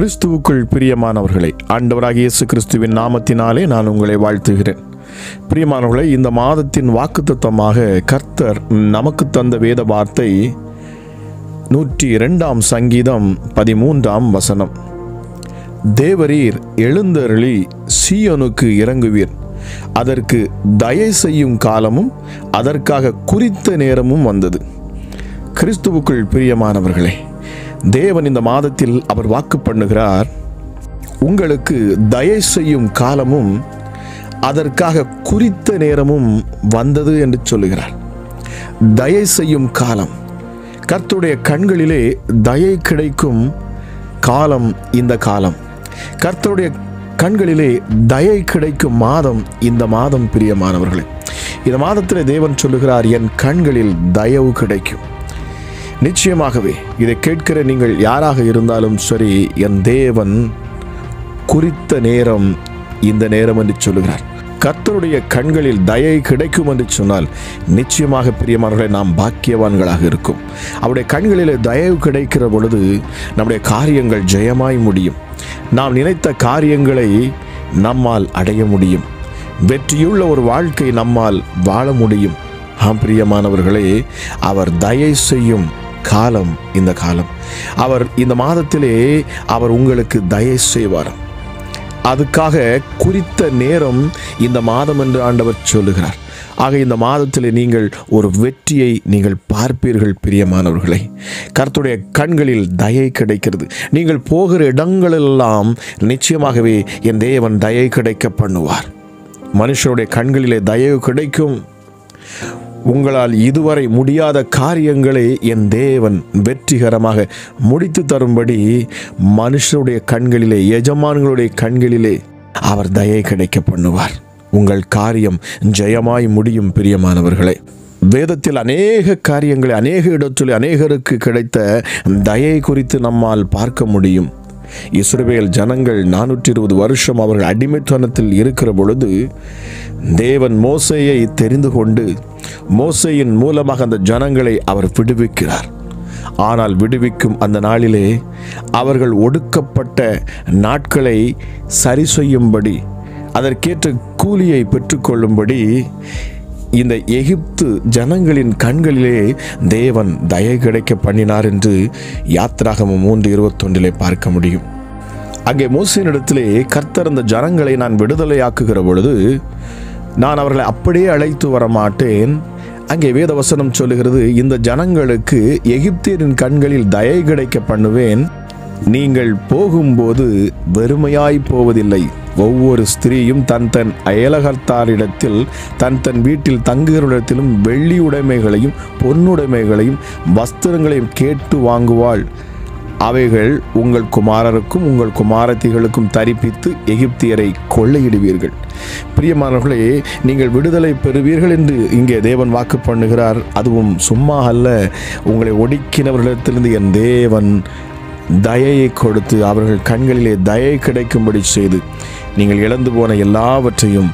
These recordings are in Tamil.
கிறிஸ்துவுக்குள் பிரியமானவர்களே, ஆண்டவராகிய இயேசு கிறிஸ்துவின் நாமத்தினாலே நான் உங்களை வாழ்த்துகிறேன். பிரியமானவர்களே, இந்த மாதத்தின் வாக்குத்தத்தமாக கர்த்தர் நமக்கு தந்த வேத வார்த்தை 102 சங்கீதம் 13 தேவரீர் எழுந்தருளி சீயோனுக்கு இறங்குவீர், அதற்கு தயை செய்யும் காலமும் அதற்காக குறித்த நேரமும் வந்தது. கிறிஸ்துவுக்குள் பிரியமானவர்களே, தேவன் இந்த மாதத்தில் அவர் வாக்கு பண்ணுகிறார், உங்களுக்கு தயை செய்யும் காலமும் அதற்காக குறித்த நேரமும் வந்தது என்று சொல்லுகிறார். தயை செய்யும் காலம், கர்த்தருடைய கண்களிலே தயை கிடைக்கும் காலம் இந்த காலம். கர்த்தருடைய கண்களிலே தயை கிடைக்கும் மாதம் இந்த மாதம். பிரியமானவர்களே, இந்த மாதத்திலே தேவன் சொல்லுகிறார், என் கண்களில் தயவு கிடைக்கும். நிச்சயமாகவே இதை கேட்கிற நீங்கள் யாராக இருந்தாலும் சரி, என் தேவன் குறித்த நேரம் இந்த நேரம் என்று சொல்லுகிறார். கர்த்தருடைய கண்களில் தயை கிடைக்கும் என்று சொன்னால் நிச்சயமாக பிரியமானவர்களே, நாம் பாக்கியவான்களாக இருக்கும். அவருடைய கண்களிலே தயவு கிடைக்கிற பொழுது நம்முடைய காரியங்கள் ஜெயமாய் முடியும். நாம் நினைத்த காரியங்களை நம்மால் அடைய முடியும். வெற்றியுள்ள ஒரு வாழ்க்கை நம்மால் வாழ முடியும். பிரியமானவர்களே, அவர் தயை செய்யும் காலம் இந்த காலம். அவர் இந்த மாதத்திலே அவர் உங்களுக்கு தயை செய்வார். அதுக்காக குறித்த நேரம் இந்த மாதம் என்று ஆண்டவர் சொல்லுகிறார். ஆக இந்த மாதத்தில் நீங்கள் ஒரு வெற்றியை நீங்கள் பார்ப்பீர்கள். பிரியமானவர்களே, கர்த்தருடைய கண்களில் தயை கிடைக்கிறது. நீங்கள் போகிற இடங்களெல்லாம் நிச்சயமாகவே என் தேவன் தயை கிடைக்க பண்ணுவார். மனுஷருடைய கண்களிலே தயவு கிடைக்கும். உங்களால் இதுவரை முடியாத காரியங்களை என் தேவன் வெற்றிகரமாக முடித்து தரும்படி மனுஷருடைய கண்களிலே, எஜமான்களுடைய கண்களிலே அவர் தயை கிடைக்க பண்ணுவார். உங்கள் காரியம் ஜெயமாய் முடியும். பிரியமானவர்களே, வேதத்தில் அநேக காரியங்களை அநேக இடத்தில் அநேகருக்கு கிடைத்த தயை குறித்து நம்மால் பார்க்க முடியும். இஸ்ரவேல் ஜனங்கள் 420 வருஷம் அவர்கள் அடிமைத்தனத்தில் இருக்கிற பொழுது தேவன் மோசேயை தெரிந்து கொண்டு மோசேயின் மூலமாக அந்த ஜனங்களை அவர் விடுவிக்கிறார். ஆனால் விடுவிக்கும் அந்த நாளிலே அவர்கள் ஒடுக்கப்பட்ட நாட்களை சரி செய்யும்படி, அதற்கேற்ற கூலியை பெற்றுக்கொள்ளும்படி இந்த எகிப்து ஜனங்களின் கண்களிலே தேவன் தயை கிடைக்க பண்ணினார் என்று யாத்திராகமம் 3:21 பார்க்க முடியும். அங்கே மோசேயினிடத்திலே கர்த்தர் அந்த ஜனங்களை நான் விடுதலையாக்குகிற பொழுது நான் அவர்களை அப்படியே அழைத்து வர மாட்டேன். அங்கே வேதவசனம் சொல்லுகிறது, இந்த ஜனங்களுக்கு எகிப்தியரின் கண்களில் தயை கிடைக்க பண்ணுவேன். நீங்கள் போகும்போது வெறுமையாய் போவதில்லை. ஒவ்வொரு ஸ்திரீயும் தன் தன் அயலகத்தாரிடத்தில் தன் வீட்டில் தங்குகிறவரிடத்திலும் வெள்ளி உடைமைகளையும் பொன்னுடைமைகளையும் வஸ்திரங்களையும் கேட்டு வாங்குவாள். அவைகள் உங்கள் குமாரருக்கும் உங்கள் குமாரத்திகளுக்கும் தரிப்பித்து எகிப்தியரை கொள்ளையிடுவீர்கள். பிரியமானவர்களே, நீங்கள் விடுதலை பெறுவீர்கள் என்று இங்கே தேவன் வாக்கு பண்ணுகிறார். அதுவும் சும்மா அல்ல, உங்களை ஒடுக்கினவர்களிடத்திலிருந்து என் தேவன் தயையை கொடுத்து அவர்கள் கண்களிலே தயை கிடைக்கும்படி செய்து நீங்கள் இழந்து போன எல்லாவற்றையும்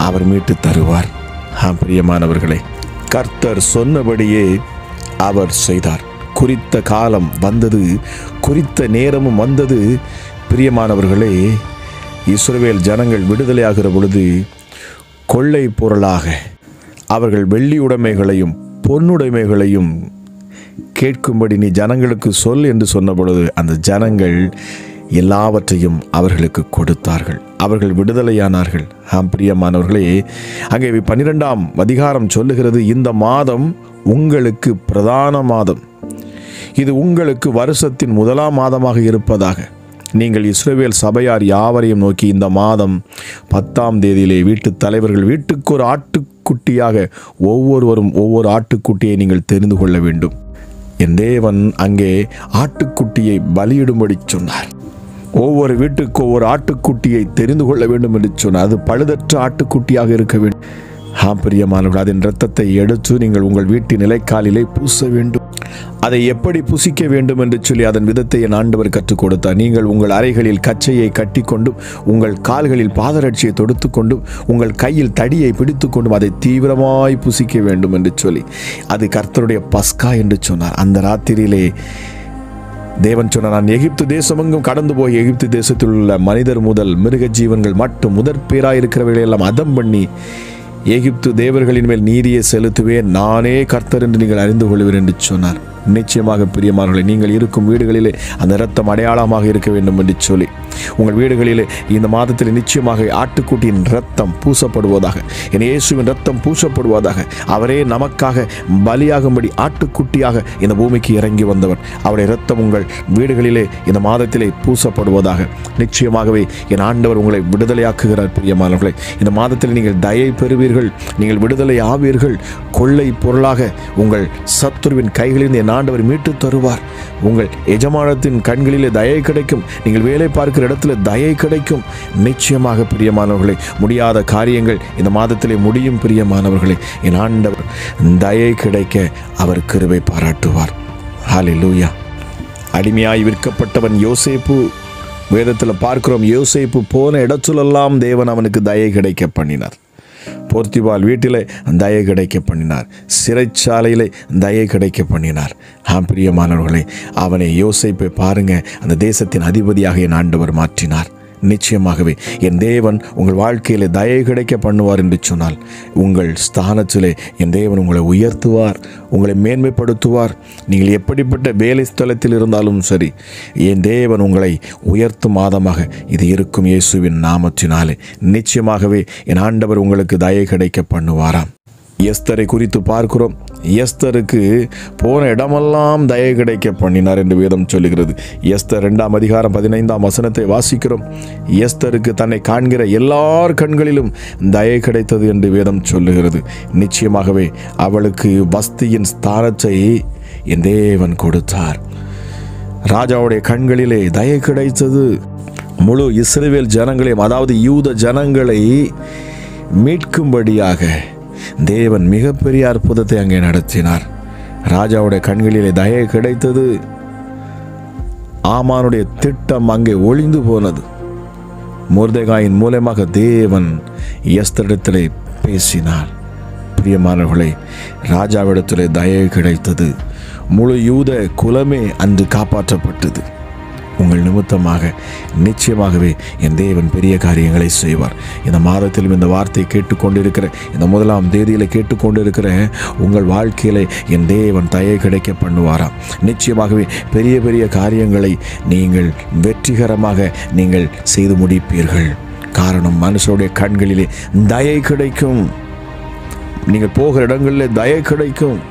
அவர் மீட்டு தருவார். பிரியமானவர்களே, கர்த்தர் சொன்னபடியே அவர் செய்தார். குறித்த காலம் வந்தது, குறித்த நேரமும் வந்தது. பிரியமானவர்களே, இஸ்ரவேல் ஜனங்கள் விடுதலையாகிற பொழுது கொள்ளை பொருளாக அவர்கள் வெள்ளி உடைமைகளையும் பொன்னுடைமைகளையும் கேட்கும்படி நீ ஜனங்களுக்கு சொல் என்று சொன்ன பொழுது அந்த ஜனங்கள் எல்லாவற்றையும் அவர்களுக்கு கொடுத்தார்கள். அவர்கள் விடுதலையானார்கள். பிரியமானவர்களே, அங்கே 12ஆம் அதிகாரம் சொல்லுகிறது, இந்த மாதம் உங்களுக்கு பிரதான மாதம், இது உங்களுக்கு வருஷத்தின் 1ஆம் மாதமாக இருப்பதாக. நீங்கள் இஸ்ரவேல் சபையார் யாவரையும் நோக்கி, இந்த மாதம் 10ஆம் தேதியிலே வீட்டு தலைவர்கள் வீட்டுக்கு ஒரு ஆட்டுக்குட்டியாக ஒவ்வொருவரும் ஒவ்வொரு ஆட்டுக்குட்டியை நீங்கள் தெரிந்து கொள்ள வேண்டும். என் தேவன் அங்கே ஆட்டுக்குட்டியை பலியிடும்படி சொன்னார். ஒவ்வொரு வீட்டுக்கு ஒவ்வொரு ஆட்டுக்குட்டியை தெரிந்து கொள்ள வேண்டும் என்று சொன்னார். அது பழுதற்ற ஆட்டுக்குட்டியாக இருக்க வேண்டும். பிரியமானவர்கள், அதன் இரத்தத்தை எடுத்து நீங்கள் உங்கள் வீட்டின் நிலைக்காலிலே பூச வேண்டும். அதை எப்படி புசிக்க வேண்டும் என்று சொல்லி அதன் விதத்தை என் ஆண்டவர் கற்றுக் கொடுத்தார். நீங்கள் உங்கள் அறைகளில் கச்சையை கட்டி கொண்டும் உங்கள் கால்களில் பாதரட்சியை தொடுத்து கொண்டும் உங்கள் கையில் தடியை பிடித்து கொண்டும் அதை தீவிரமாய் புசிக்க வேண்டும் என்று சொல்லி அது கர்த்தருடைய பஸ்கா என்று சொன்னார். அந்த ராத்திரியிலே தேவன் சொன்ன, நான் எகிப்து தேசமெங்கும் கடந்து போய் எகிப்து தேசத்தில் உள்ள மனிதர் முதல் மிருக ஜீவன்கள் மட்டும் முதற் பேராயிருக்கிறவர்களை எல்லாம் அதம் பண்ணி எகிப்து தேவர்களின் மேல் நீதியை செலுத்துவேன், நானே கர்த்தர் என்று நீங்கள் அறிந்து கொள்வீர் என்று சொன்னார். நிச்சயமாக பிரியமானவர்களே, நீங்கள் இருக்கும் வீடுகளிலே அந்த இரத்தம் அடையாளமாக இருக்க வேண்டும் என்று சொல்லி உங்கள் வீடுகளிலே இந்த மாதத்தில் நிச்சயமாக ஆட்டுக்குட்டியின் இரத்தம் பூசப்படுவதாக, என் இயேசுவின் இரத்தம் பூசப்படுவதாக. அவரே நமக்காக பலியாகும்படி ஆட்டுக்குட்டியாக இந்த பூமிக்கு இறங்கி வந்தவர். அவருடைய இரத்தம் உங்கள் வீடுகளிலே இந்த மாதத்திலே பூசப்படுவதாக. நிச்சயமாகவே என் ஆண்டவர் உங்களை விடுதலையாக்குகிறார். பிரியமானவர்களே, இந்த மாதத்தில் நீங்கள் தயை பெறுவீர்கள், நீங்கள் விடுதலை ஆவீர்கள். கொள்ளை பொருளாக உங்கள் சத்துருவின் கைகளில் என் ஆண்டவர் மீட்டு தருவார். உங்கள் எஜமானத்தின் கண்களிலே தயை கிடைக்கும். நீங்கள் வேலை பார்க்கிற இடத்துல தயை கிடைக்கும். நிச்சயமாக பிரியமானவர்களே, முடியாத காரியங்கள் இந்த மாதத்திலே முடியும். பிரியமானவர்களே, என் ஆண்டவர் தயை கிடைக்க அவர் கிருபை பாராட்டுவார். ஹல்லேலூயா. அடிமையாய் விற்கப்பட்டவன் யோசேப்பு, வேதத்தில் பார்க்கிறோம், யோசேப்பு போன இடத்திலெல்லாம் தேவன் அவனுக்கு தயை கிடைக்க பண்ணினார். போர்த்திபால் வீட்டிலே தயை கிடைக்க பண்ணினார். சிறைச்சாலையிலே தயை கிடைக்க பண்ணினார். பிரியமானவர்களே, அவனை யோசேப்பை பாருங்க, அந்த தேசத்தின் அதிபதியாக என் ஆண்டவர் மாற்றினார். நிச்சயமாகவே என் தேவன் உங்கள் வாழ்க்கையில் தயை கிடைக்க பண்ணுவார் என்று சொன்னால், உங்கள் ஸ்தானத்திலே என் தேவன் உங்களை உயர்த்துவார், உங்களை மேன்மைப்படுத்துவார். நீங்கள் எப்படிப்பட்ட வேலை ஸ்தலத்தில் இருந்தாலும் சரி, என் தேவன் உங்களை உயர்த்தும் மாதமாக இது இருக்கும். இயேசுவின் நாமத்தினாலே நிச்சயமாகவே என் ஆண்டவர் உங்களுக்கு தயை கிடைக்க பண்ணுவாராம். எஸ்தரை குறித்து பார்க்கிறோம். எஸ்தருக்கு போன இடமெல்லாம் தயை கிடைக்க பண்ணினார் என்று வேதம் சொல்லுகிறது. எஸ்தர் 2ஆம் அதிகாரம் 15ஆம் வசனத்தை வாசிக்கிறோம். எஸ்தருக்கு தன்னை காண்கிற எல்லார் கண்களிலும் தயை கிடைத்தது என்று வேதம் சொல்லுகிறது. நிச்சயமாகவே அவளுக்கு வஸ்தியின் ஸ்தானத்தை என் தேவன் கொடுத்தார். ராஜாவுடைய கண்களிலே தயை கிடைத்தது. முழு இஸ்ரவேல் ஜனங்களையும், அதாவது யூத ஜனங்களை மீட்கும்படியாக தேவன் மிகப்பெரிய அற்புதத்தை அங்கே நடத்தினார். ராஜாவுடைய கண்களிலே தயை கிடைத்தது. ஆமானுடைய திட்டம் அங்கே ஒளிந்து போனது. மொர்தெகாயின் மூலமாக தேவன் எஸ்தரிடத்திலே பேசினார். பிரியமானவர்களே, ராஜாவிடத்திலே தயை கிடைத்தது. முழு யூத குலமே அன்று காப்பாற்றப்பட்டது. உங்கள் நிமித்தமாக நிச்சயமாகவே என் தேவன் பெரிய காரியங்களை செய்வார். இந்த மாதத்திலும் இந்த வார்த்தையை கேட்டுக்கொண்டிருக்கிற, இந்த 1ஆம் தேதியில் கேட்டுக்கொண்டிருக்கிற உங்கள் வாழ்க்கையிலே என் தேவன் தயை கிடைக்க பண்ணுவாராம். நிச்சயமாகவே பெரிய பெரிய காரியங்களை நீங்கள் வெற்றிகரமாக நீங்கள் செய்து முடிப்பீர்கள். காரணம், மனுஷருடைய கண்களிலே தயை கிடைக்கும். நீங்கள் போகிற இடங்களில் தயை கிடைக்கும்.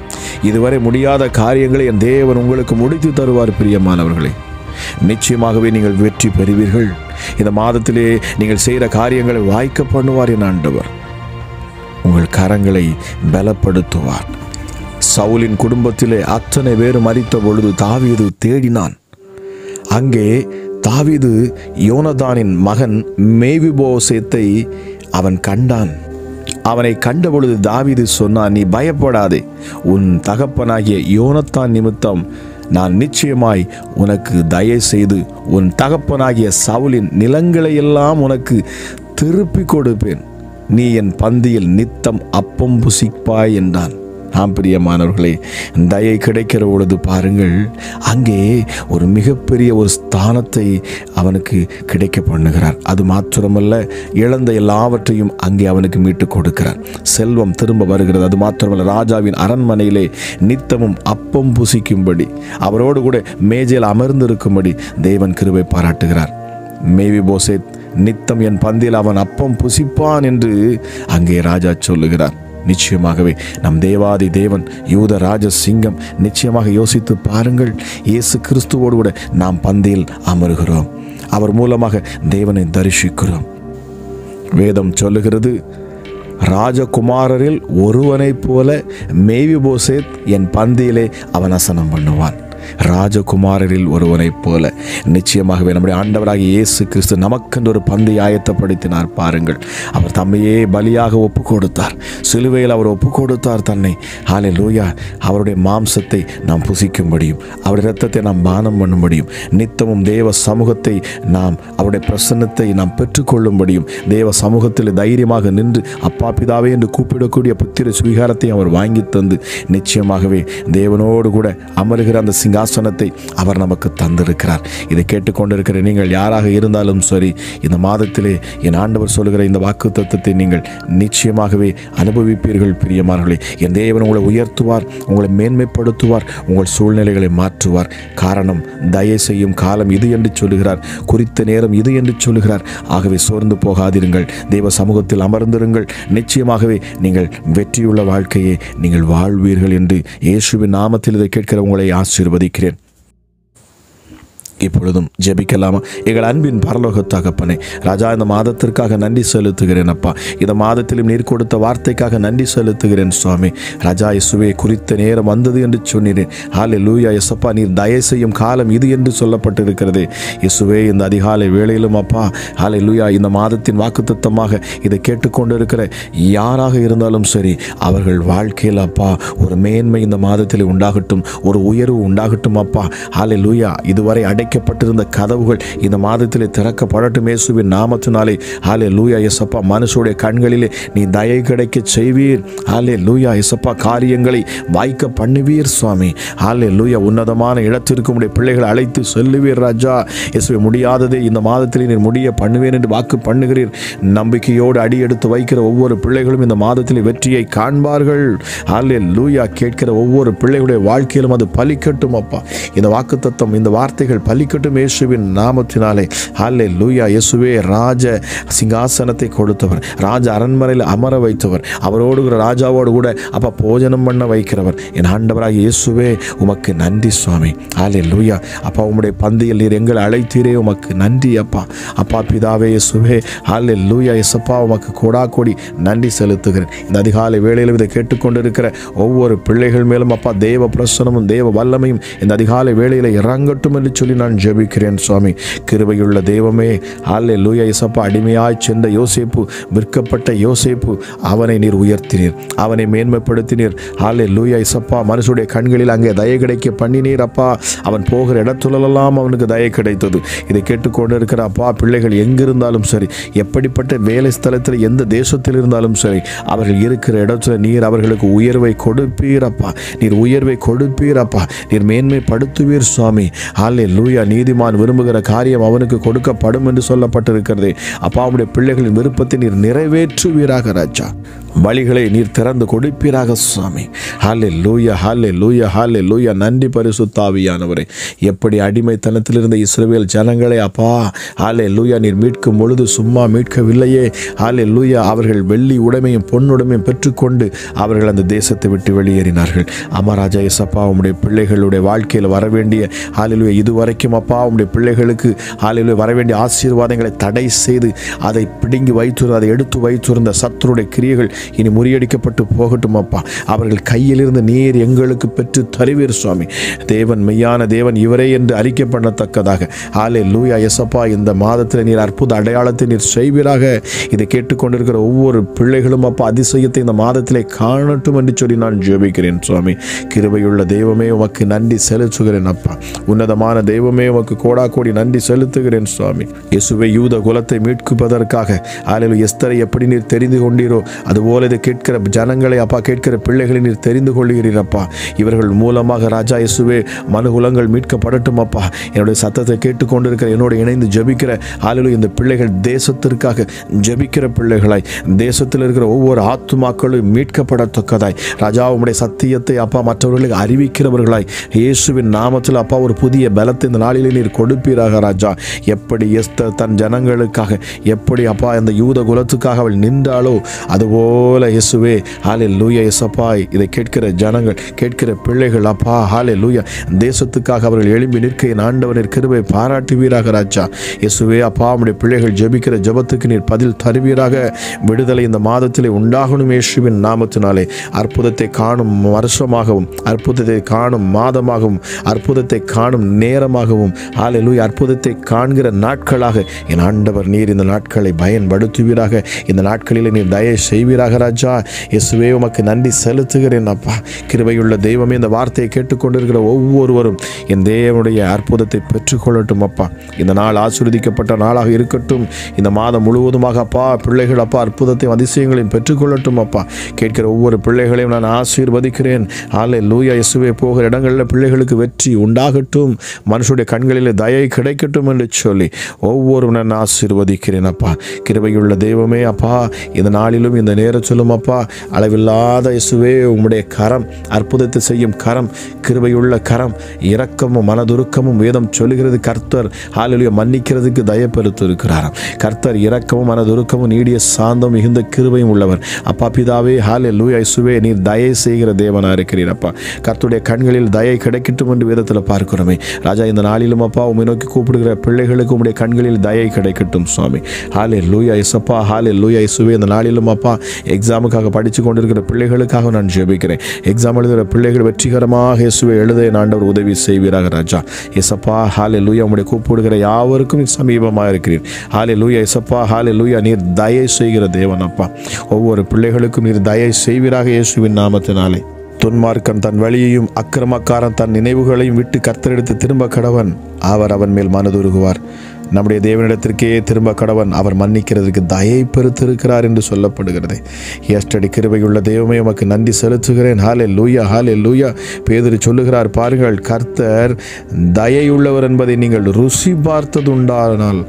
இதுவரை முடியாத காரியங்களை என் தேவன் உங்களுக்கு முடித்து தருவார். பிரியமானவர்களே, நிச்சயமாகவே நீங்கள் வெற்றி பெறுவீர்கள். இந்த மாதத்திலே நீங்கள் செய்கிற காரியங்களை வாய்க்க பண்ணுவார் என் ஆண்டவர். உங்கள் கரங்களை பலப்படுத்துவார். சவுலின் குடும்பத்திலே அத்தனை பேர் மரித்த பொழுது தாவீது தேடினான். அங்கே தாவீது யோனதானின் மகன் மேவிபோசேத்தை அவன் கண்டான். அவனை கண்டபொழுது தாவீது சொன்னான், நீ பயப்படாதே, உன் தகப்பனாகிய யோனத்தான் நிமித்தம் நான் நிச்சயமாய் உனக்கு தயை செய்து உன் தகப்பனாகிய சவுலின் நிலங்களை எல்லாம் உனக்கு திருப்பி கொடுப்பேன். நீ என் பந்தியில் நித்தம் அப்பம் புசிப்பாய் என்றான். பிரியமானவர்களே, தயை கிடைக்கிற பொழுது பாருங்கள், அங்கே ஒரு மிகப்பெரிய ஒரு ஸ்தானத்தை அவனுக்கு கிடைக்க பண்ணுகிறார். அது மாத்திரமல்ல, இழந்த எல்லாவற்றையும் அங்கே அவனுக்கு மீட்டு கொடுக்கிறார். செல்வம் திரும்ப வருகிறது. அது மாத்திரமல்ல, ராஜாவின் அரண்மனையிலே நித்தமும் அப்பம் புசிக்கும்படி, அவரோடு கூட மேஜையில் அமர்ந்திருக்கும்படி தேவன் கிருபை பாராட்டுகிறார். மேவிபோசேத் நித்தம் என் பந்தியில் அவன் அப்பம் புசிப்பான் என்று அங்கே ராஜா சொல்லுகிறார். நிச்சயமாகவே நம் தேவாதி தேவன், யூத ராஜ சிங்கம். நிச்சயமாக யோசித்து பாருங்கள், இயேசு கிறிஸ்துவோடு கூட நாம் பந்தியில் அமருகிறோம். அவர் மூலமாக தேவனை தரிசிக்கிறோம். வேதம் சொல்லுகிறது, ராஜகுமாரரில் ஒருவனைப் போல மேவிபோசேத் என் பந்தியிலே அவன் அசனம் பண்ணுவான். ராஜகுமாரரில் ஒருவனைப் போல நிச்சயமாகவே நம்முடைய ஆண்டவராகிய இயேசு கிறிஸ்து நமக்கென்று ஒரு பந்தை ஆயத்தப்படுத்தினார். பாருங்கள், அவர் தம்மையே பலியாக ஒப்பு கொடுத்தார். சிலுவையில் அவர் ஒப்பு கொடுத்தார் தன்னை. ஹல்லேலூயா. அவருடைய மாம்சத்தை நாம் புசிக்கும்படியும், அவருடைய இரத்தத்தை நாம் பானம் பண்ணும்படியும், நித்தமும் தேவ சமூகத்தை நாம், அவருடைய பிரசன்னத்தை நாம் பெற்றுக்கொள்ளும்படியும், தேவ சமூகத்தில் தைரியமாக நின்று அப்பா பிதாவே என்று கூப்பிடக்கூடிய புத்திர சுவீகாரத்தை அவர் வாங்கி தந்து நிச்சயமாகவே தேவனோடு கூட அமருகிற அந்த சிங்காசனத்தை அவர் நமக்கு தந்திருக்கிறார். இதை கேட்டுக்கொண்டிருக்கிற நீங்கள் யாராக இருந்தாலும் சரி, இந்த மாதத்திலே என் ஆண்டவர் சொல்லுகிற இந்த வாக்குத்தத்தத்தை நீங்கள் நிச்சயமாகவே அனுபவிப்பீர்கள். பிரியமானவர்களே, என் தேவன் உங்களை உயர்த்துவார், உங்களை மேன்மைப்படுத்துவார், உங்கள் சூழ்நிலைகளை மாற்றுவார். காரணம், தயை செய்யும் காலம் இது என்று சொல்லுகிறார், குறித்த நேரம் இது என்று சொல்லுகிறார். ஆகவே சோர்ந்து போகாதிருங்கள், தேவ சமூகத்தில் அமர்ந்திருங்கள். நிச்சயமாகவே நீங்கள் வெற்றியுள்ள வாழ்க்கையை நீங்கள் வாழ்வீர்கள் என்று இயேசுவின் நாமத்தில் இதை கேட்கிற உங்களை ஆசீர்வதிக்கிறேன். இப்பொழுதும் ஜெபிக்கலாமா? எங்கள் அன்பின் பரலோக தகப்பனே, ராஜா, இந்த மாதத்திற்காக நன்றி செலுத்துகிறேன் அப்பா. இந்த மாதத்திலும் நீர் கொடுத்த வார்த்தைக்காக நன்றி செலுத்துகிறேன் சுவாமி. ராஜா இயேசுவே, குறித்த நேரம் வந்தது என்று சொன்னீரேன். ஹல்லேலூயா இயேசப்பா, நீர் தயை செய்யும் காலம் இது என்று சொல்லப்பட்டிருக்கிறது. இயேசுவே, இந்த அதிகாலை வேளையிலும் அப்பா, ஹல்லேலூயா, இந்த மாதத்தின் வாக்குத்தத்தமாக இதை கேட்டுக்கொண்டிருக்கிற யாராக இருந்தாலும் சரி, அவர்கள் வாழ்க்கையில் அப்பா ஒரு மேன்மை இந்த மாதத்தில் உண்டாகட்டும், ஒரு உயர்வு உண்டாகட்டும் அப்பா. ஹல்லேலூயா, இதுவரை அடைக்கப்பட்டிருந்த கதவுகள் இந்த மாதத்திலே திறக்கப்படட்டும் இயேசுவின் நாமத்தினாலே. ஹல்லேலூயா இயேசப்பா, மனுஷருடைய கண்களிலே நீ தயை கிடைக்க செய்வீர். ஹல்லேலூயா இயேசப்பா, காரியங்களை வாய்க்க பண்ணுவீர் சுவாமி. ஹல்லேலூயா, உன்னதமான இடத்திற்கு உடைய பிள்ளைகளை அழைத்து செல்லுவீர் ராஜா. இயேசுவே, முடியாததை இந்த மாதத்திலே நீர் முடிய பண்ணுவேன் என்று வாக்கு பண்ணுகிறீர். நம்பிக்கையோடு அடி எடுத்து வைக்கிற ஒவ்வொரு பிள்ளைகளும் இந்த மாதத்திலே வெற்றியை காண்பார்கள். ஹல்லேலூயா, கேட்கிற ஒவ்வொரு பிள்ளைகளுடைய வாழ்க்கையிலும் அது பலிக்கட்டும் அப்பா. இந்த வாக்குத்தத்தம், இந்த வார்த்தைகள் பலிக்கட்டும் இயேசுவின் நாமத்தினாலே. ஹல்லேலூயா இயேசுவே, ராஜ சிங்காசனத்தை கொடுத்தவர், ராஜ அரண்மனையில் அமர வைத்தவர், அவரோடு ராஜாவோடு கூட அப்பா போஜனம் பண்ண வைக்கிறவர் என் ஆண்டவராக இயேசுவே, உமக்கு நன்றி சுவாமி. ஹல்லேலூயா அப்பா, உம்முடைய பந்தியில் நீர் எங்களை அழைத்தீரே, உமக்கு நன்றி அப்பா. அப்பா பிதாவே இயேசுவே, ஹல்லேலூயா இயேசப்பா, உமக்கு கோடாகோடி நன்றி செலுத்துகிறேன். இந்த அதிகாலை வேளையிலும் இதை கேட்டுக்கொண்டிருக்கிற ஒவ்வொரு பிள்ளைகள் மேலும் அப்பா தேவ பிரசனமும் தேவ வல்லமையும் இந்த அதிகாலை வேளையில் இறங்கட்டும் என்று சொல்லி நான் ஜெபிக்கிறேன் சுவாமி. கிருபையுள்ள தெய்வமே, ஹல்லேலூயா இயேசப்பா, அடிமையாய் சென்ற யோசேப்பு, விற்கப்பட்ட யோசேப்பு, அவனை நீர் உயர்த்தினீர், அவனை மேன்மைப்படுத்தினீர். ஹல்லேலூயா இயேசப்பா, மனுஷருடைய கண்களில் அங்கே தயை கிடைக்க பண்ணினீர் அப்பா. அவன் போகிற இடத்துலெல்லாம் அவனுக்கு தயை கிடைத்தது. இதை கேட்டுக்கொண்டு இருக்கிற அப்பா பிள்ளைகள் எங்கிருந்தாலும் சரி, எப்படிப்பட்ட வேலை ஸ்தலத்தில் எந்த தேசத்தில் இருந்தாலும் சரி, அவர்கள் இருக்கிற இடத்துல நீர் அவர்களுக்கு உயர்வை கொடுப்பீர் அப்பா. நீர் உயர்வை கொடுப்பீர் அப்பா. நீர் மேன்மைப்படுத்துவீர் சுவாமி. ஹல்லேலூயா, நீதிமான் விரும்புகிற காரியம் அவனுக்கு கொடுக்கப்படும் என்று சொல்லப்பட்டிருக்கிறது அப்பா. உம்முடைய பிள்ளைகளின் விருப்பத்தை நீர் நிறைவேற்றுவீராக ராஜா. வழிகளை நீர் திறந்து கொடுப்பீராக சுவாமி. ஹல்லேலூயா ஹல்லேலூயா ஹல்லேலூயா. நன்றி பரிசுத்த ஆவியானவரே. எப்படி அடிமைத்தனத்தில் இருந்த இஸ்ரவேல் ஜனங்களை அப்பா ஹல்லேலூயா நீர் மீட்கும் பொழுது சும்மா மீட்கவில்லையே. ஹல்லேலூயா, அவர்கள் வெள்ளி உடைமையும் பொன்னுடைமையும் பெற்றுக்கொண்டு அவர்கள் அந்த தேசத்தை விட்டு வெளியேறினார்கள். அமராஜா இயேசப்பா, உம்முடைய பிள்ளைகளுடைய வாழ்க்கையில் வரவேண்டிய ஹல்லேலூயா இதுவரைக்கும் அப்பா உம்முடைய பிள்ளைகளுக்கு ஹல்லேலூயா வரவேண்டிய ஆசீர்வாதங்களை தடை செய்து அதை பிடுங்கி வைத்திருந்த, அதை எடுத்து வைத்திருந்த சத்துருடைய கிரியைகள் இனி முறியடிக்கப்பட்டு போகட்டும் அப்பா. அவர்கள் கையிலிருந்து நீர் எங்களுக்கு பெற்று தருவீர் சுவாமி. தேவன் மெய்யான தேவன் இவரே என்று அறிக்கை பண்ணத்தக்கதாக ஹல்லேலூயா இயேசப்பா, இந்த மாதத்தில் நீர் அற்புத அடையாளத்தை நீர் செய்வீராக. இதை கேட்டுக்கொண்டிருக்கிற ஒவ்வொரு பிள்ளைகளும் அப்பா அதிசயத்தை இந்த மாதத்திலே காணட்டும் என்று சொல்லி நான் ஜெபிக்கிறேன் சுவாமி. கிருபையுள்ள தெய்வமே, உமக்கு நன்றி செலுத்துகிறேன் அப்பா. உன்னதமான தெய்வமே, உமக்கு கோடாகோடி நன்றி செலுத்துகிறேன் சுவாமி. இயேசுவே, யூத குலத்தை மீட்குவதற்காக ஹல்லேலூயா எஸ்தரை எப்படி நீர் தெரிந்து கொண்டீரோ அதுபோல இதை கேட்கிற ஜனங்களை அப்பா, கேட்கிற பிள்ளைகளை நீர் தெரிந்து கொள்கிறீர் அப்பா. இவர்கள் மூலமாக ராஜா இயேசுவே மனுகுலங்கள் மீட்கப்படட்டும் அப்பா. என்னுடைய சத்தத்தை கேட்டுக்கொண்டிருக்கிற என்னோடு இணைந்து ஜெபிக்கிற ஹல்லேலூயா இந்த பிள்ளைகள் தேசத்திற்காக ஜெபிக்கிற பிள்ளைகளாய், தேசத்தில் இருக்கிற ஒவ்வொரு ஆத்துமாக்களும் மீட்கப்படத்தக்கதாய் ராஜா உம்முடைய சத்தியத்தை அப்பா மற்றவர்களுக்கு அறிவிக்கிறவர்களாய் இயேசுவின் நாமத்தில் அப்பா ஒரு புதிய பலத்தை இந்த நாளிலே நீர் கொடுப்பீராக ராஜா. எப்படி எஸ்தர் தன் ஜனங்களுக்காக எப்படி அப்பா இந்த யூத குலத்துக்காக அவள் நின்றாளோ அதுபோல இயேசுவே ஹல்லேலூயா இயேசப்பா, இதை கேட்கிற ஜனங்கள் கேட்கிற பிள்ளைகள் அப்பா ஹல்லேலூயா தேசத்துக்காக அவர்கள் எழும்பி நிற்க என் ஆண்டவரின் கிருபை பாராட்டுவீராக ராஜா. இயேசுவே அப்பா, உம்முடைய பிள்ளைகள் ஜெபிக்கிற ஜெபத்துக்கு நீர் பதில் தருவீராக. விடுதலை இந்த மாதத்திலே உண்டாகணும் இயேசுவின் நாமத்தினாலே. அற்புதத்தை காணும் வருஷமாகவும், அற்புதத்தை காணும் மாதமாகவும், அற்புதத்தை காணும் நேரமாகவும் நாட்களாகவும் ஹல்லேலூயா அற்புதத்தை காண்கிற நாட்களாக என் ஆண்டவர் நீர் இந்த நாட்களை பயன்படுத்துவீராக. இந்த நாட்களில் நீர் தயை செய்வீராக ராஜா. இயேசுவே உமக்கு நன்றி செலுத்துகிறேன் அப்பா. கிருபையுள்ள தெய்வமே, இந்த வார்த்தையை கேட்டுக்கொண்டிருக்கிற ஒவ்வொருவரும் என் தேவனுடைய அற்புதத்தை பெற்றுக்கொள்ளட்டும் அப்பா. இந்த நாள் ஆசீர்வதிக்கப்பட்ட நாளாக இருக்கட்டும். இந்த மாதம் முழுவதுமாக அப்பா பிள்ளைகள் அப்பா அற்புதத்தையும் அதிசயங்களையும் பெற்றுக்கொள்ளட்டும் அப்பா. கேட்கிற ஒவ்வொரு பிள்ளைகளையும் நான் ஆசீர்வதிக்கிறேன். ஹல்லேலூயா. இயேசுவே போகிற இடங்களில் பிள்ளைகளுக்கு வெற்றி உண்டாகட்டும், மனுஷருடைய கண்களில் தயை கிடைக்கட்டும் என்று சொல்லி ஒவ்வொருவரும் நான் ஆசீர்வதிக்கிறேன் அப்பா. கிருபையுள்ள தெய்வமே அப்பா, இந்த நாளிலும் இந்த நேரத்திலும் அப்பா அளவில்லாத இயேசுவே உம்முடைய கரம், அற்புதத்தை செய்யும் கரம், கிருபையுள்ள கரம், இரக்கமும் மனதுருக்கமும் வேதம் சொல்லுகிறது. கர்த்தர் ஹல்லேலூயா மன்னிக்கிறதுக்கு தயப்பெருத்திருக்கிறாராம். கர்த்தர் இரக்கமும் மனதுருக்கமும் நீடிய சாந்தம் மிகுந்த கிருபையும் உள்ளவர் அப்பா. பிதாவே ஹல்லேலூயா இயேசுவே நீர் தயை செய்கிற தேவனா இருக்கிறீர் அப்பா. கர்த்தருடைய கண்களில் தயை கிடைக்கட்டும் என்று வேதத்தில் பார்க்கிறோமே ராஜா. இந்த நாளிலும் அப்பா உம்மை நோக்கி கூப்பிடுகிற பிள்ளைகளுக்கு உம்முடைய கண்களில் தயை கிடைக்கட்டும் சுவாமி. ஹல்லேலூயா இயேசப்பா. ஹல்லேலூயா இயேசுவே. இந்த நாளிலும் அப்பா எக்ஸாமுக்காக படித்து கொண்டிருக்கிற பிள்ளைகளுக்காக நான் ஜெபிக்கிறேன். எக்ஸாம் எழுதுகிற பிள்ளைகள் வெற்றிகரமாக இயேசுவை எழுத ஆண்டவர் உதவி செய்வீராக ராஜா. இயேசப்பா ஹல்லேலூயா உம்முடைய கூப்பிடுகிற யாவருக்கும் சமீபமாக இருக்கிறீர். ஹல்லேலூயா இயேசப்பா. ஹல்லேலூயா நீர் தயை செய்கிற தேவன் அப்பா. ஒவ்வொரு பிள்ளைகளுக்கும் நீர் தயை செய்வீராக இயேசுவின் நாமத்தினாலே. துன்மார்க்கன் தன் வழியையும் அக்கிரமக்காரன் தன் நினைவுகளையும் விட்டு கர்த்தரிடத்து திரும்ப கடவன், அவர் அவன் மேல் மனதுருகுவார். நம்முடைய தேவனிடத்திற்கே திரும்ப கடவன், அவர் மன்னிக்கிறதுக்கு தயை பெருத்திருக்கிறார் என்று சொல்லப்படுகிறது. எஸ்டடி கிருபையுள்ள தெய்வமே உமக்கு நன்றி செலுத்துகிறேன். ஹல்லேலூயா ஹல்லேலூயா. பேதுரு சொல்லுகிறார் பாருங்கள், கர்த்தர் தயையுள்ளவர் என்பதை நீங்கள் ருசி பார்த்ததுண்டானால்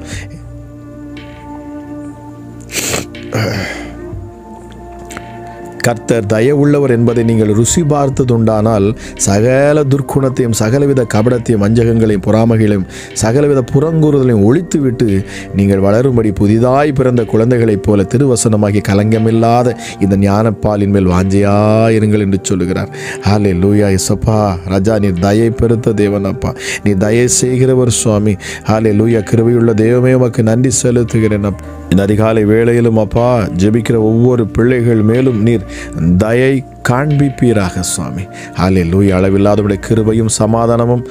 கர்த்தர் தயவுள்ளவர் என்பதை நீங்கள் ருசி பார்த்ததுண்டானால் சகல துர்க்குணத்தையும் சகலவித கபடத்தையும் வஞ்சகங்களையும் பொறாமைகளையும் சகலவித புறங்கூறுதலையும் ஒழித்துவிட்டு நீங்கள் வளரும்படி புதிதாய் பிறந்த குழந்தைகளைப் போல திருவசனமாகி கலங்கமில்லாத இந்த ஞானப்பாலின் மேல் வாஞ்சையாயிருங்கள் என்று சொல்லுகிறார். ஹல்லேலூயா இயேசப்பா. ராஜா நீர் தயை பெருத்த தேவன் அப்பா. நீர் தயை செய்கிறவர் சுவாமி. ஹல்லேலூயா. கிருபையுள்ள தெய்வமே உமக்கு நன்றி செலுத்துகிறேன் அப்பா. இந்த அதிகாலை வேளையிலும் அப்பா ஜெபிக்கிற ஒவ்வொரு பிள்ளைகள் மேலும் நீர் தயை காண்பிப்பீராக சுவாமி. ஹல்லேலூயா. அளவில்லாதவருடைய கிருபையும் சமாதானமும்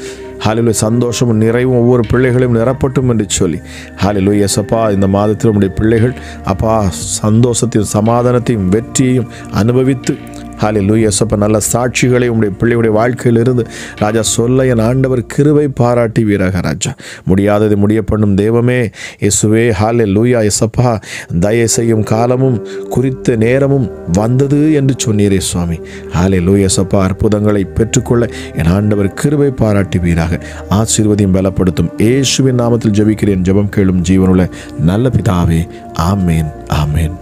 ஹல்லேலூயா சந்தோஷமும் நிறைவும் ஒவ்வொரு பிள்ளைகளையும் நிரப்பட்டும் என்று சொல்லி ஹல்லேலூயா இயேசப்பா. இந்த மாதத்தில் உம்முடைய பிள்ளைகள் அப்பா சந்தோஷத்தையும் சமாதானத்தையும் வெற்றியையும் அனுபவித்து ஹல்லேலூயா இயேசப்பா நல்ல சாட்சிகளை உம்முடைய பிள்ளையுடைய வாழ்க்கையில் இருந்து ராஜா சொல்ல என் ஆண்டவர் கிருபை பாராட்டி வீராக ராஜா. முடியாதது முடிய பண்ணும் தெய்வமே இயேசுவே. ஹல்லேலூயா இயேசப்பா. தயை செய்யும் காலமும் குறித்த நேரமும் வந்தது என்று சொன்னீரே சுவாமி. ஹல்லேலூயா இயேசப்பா. அற்புதங்களை பெற்றுக்கொள்ள என் ஆண்டவர் கிருபை பாராட்டி வீராக ஆசீர்வதியும் பலப்படுத்தும் இயேசுவின் நாமத்தில் ஜெபிக்கிறேன். ஜெபம் கேளும் ஜீவனுள்ள நல்ல பிதாவே. ஆமேன் ஆமேன்.